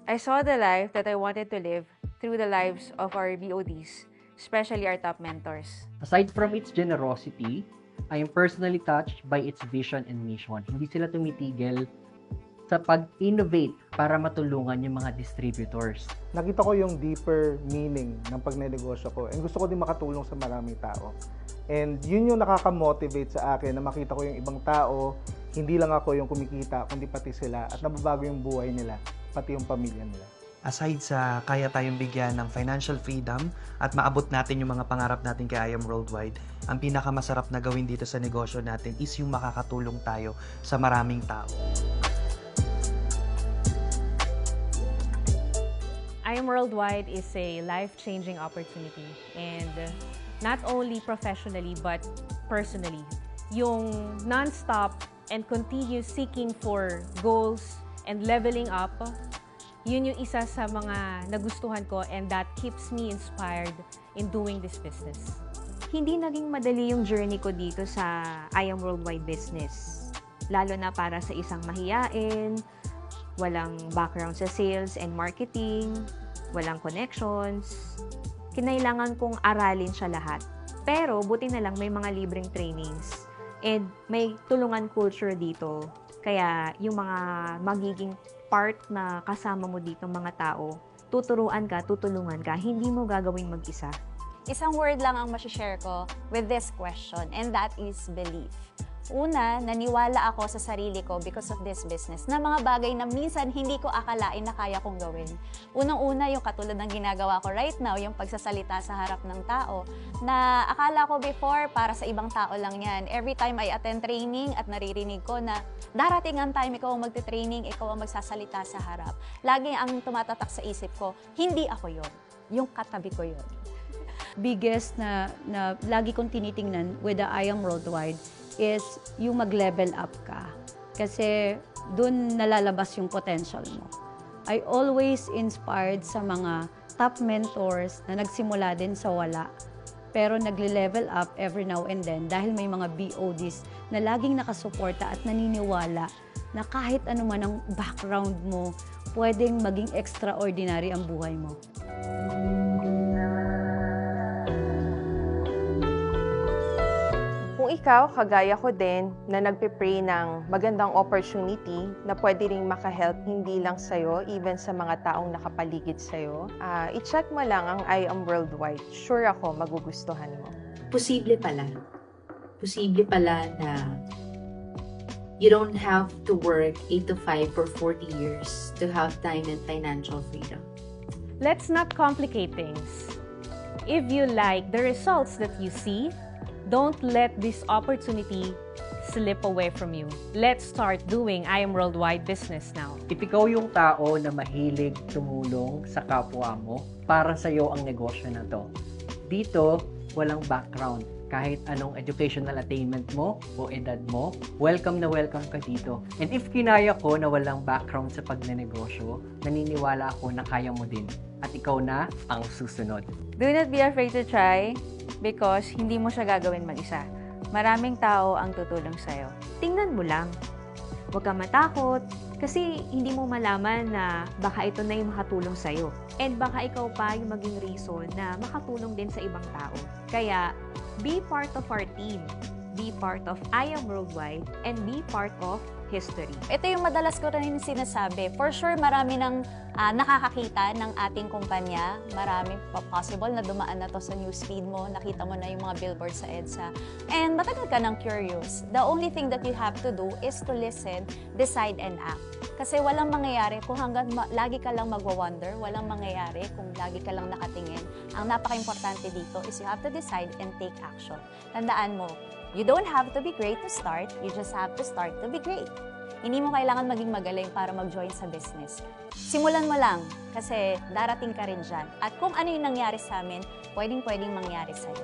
I saw the life that I wanted to live through the lives of our BODs, especially our top mentors. Aside from its generosity, I am personally touched by its vision and mission. Hindi sila tumitigil sa pag-innovate para matulungan yung mga distributors. Nakita ko yung deeper meaning ng pagnenegosyo ko and gusto ko din makatulong sa maraming tao. And yun yung nakaka-motivate sa akin na makita ko yung ibang tao, hindi lang ako yung kumikita, kundi pati sila at nababago yung buhay nila, pati yung pamilya nila. Aside sa kaya tayong bigyan ng financial freedom at maabot natin yung mga pangarap natin kay I Am Worldwide, ang pinakamasarap na gawin dito sa negosyo natin is yung makakatulong tayo sa maraming tao. I Am Worldwide is a life-changing opportunity, and not only professionally but personally. Yung non-stop and continuous seeking for goals and leveling up, yun yung isa sa mga nagustuhan ko, and that keeps me inspired in doing this business. Hindi naging madali yung journey ko dito sa I Am Worldwide business. Lalo na para sa isang mahiyain, walang background sa sales and marketing, walang connections. Kinailangan kong aralin siya lahat. Pero buti na lang may mga libreng trainings and may tulungan culture dito. Kaya yung mga magiging part na kasama mo dito mga tao, tuturuan ka, tutulungan ka, hindi mo gagawin mag-isa. Isang word lang ang masishare ko with this question, and that is belief. Una, naniwala ako sa sarili ko because of this business na mga bagay na minsan hindi ko akalain na kaya kong gawin. Unang-una, yung katulad ng ginagawa ko right now, yung pagsasalita sa harap ng tao, na akala ko before para sa ibang tao lang yan. Every time I attend training at naririnig ko na darating ang time ikaw ang magte-training, ikaw ang magsasalita sa harap. Lagi ang tumatatak sa isip ko, hindi ako yon, yung katabi ko yon. Biggest na lagi kong tinitingnan with the I Am Worldwide is yung mag-level up ka. Kasi dun nalalabas yung potential mo. I always inspired sa mga top mentors na nagsimula din sa wala. Pero nagle-level up every now and then dahil may mga BODs na laging nakasuporta at naniniwala na kahit ano man ang background mo, pwedeng maging extraordinary ang buhay mo. Kung ikaw, kagaya ko din, na nagpe-pray ng magandang opportunity na pwede ring makahelp hindi lang sa'yo, even sa mga taong nakapaligid sa'yo, i-check mo lang ang I Am Worldwide. Sure ako, magugustuhan mo. Posible pala. Posible pala na you don't have to work 8 to 5 for 40 years to have time and financial freedom. Let's not complicate things. If you like the results that you see, don't let this opportunity slip away from you. Let's start doing I Am Worldwide business now. If ikaw yung tao na mahilig tumulong sa kapwa mo, para sa'yo ang negosyo na to. Dito, walang background. Kahit anong educational attainment mo o edad mo, welcome na welcome ka dito. And if kinaya ko na walang background sa pagnenegosyo, naniniwala ako na kaya mo din. At ikaw na ang susunod. Do not be afraid to try because hindi mo siya gagawin mag-isa. Maraming tao ang tutulong sa'yo. Tingnan mo lang. Huwag kang matakot kasi hindi mo malaman na baka ito na yung makatulong sa'yo. And baka ikaw pa yung maging reason na makatulong din sa ibang tao. Kaya, be part of our team. Be part of I Am Worldwide and be part of history. Ito yung madalas ko rin sinasabi. For sure, marami nang nakakakita ng ating kumpanya. Marami pa possible na dumaan na to sa newsfeed mo. Nakita mo na yung mga billboards sa EDSA. And matagal ka nang curious. The only thing that you have to do is to listen, decide, and act. Kasi walang mangyayari kung hanggang lagi ka lang magwa-wonder, walang mangyayari kung lagi ka lang nakatingin. Ang napaka-importante dito is you have to decide and take action. Tandaan mo, you don't have to be great to start, you just have to start to be great. Hindi mo kailangan maging magaling para mag-join sa business. Simulan mo lang kasi darating ka rin dyan. At kung ano yung nangyari sa amin, pwedeng mangyari sa'yo.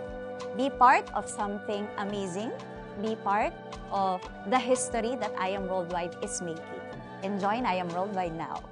Be part of something amazing. Be part of the history that I Am Worldwide is making. And join I Am Worldwide now.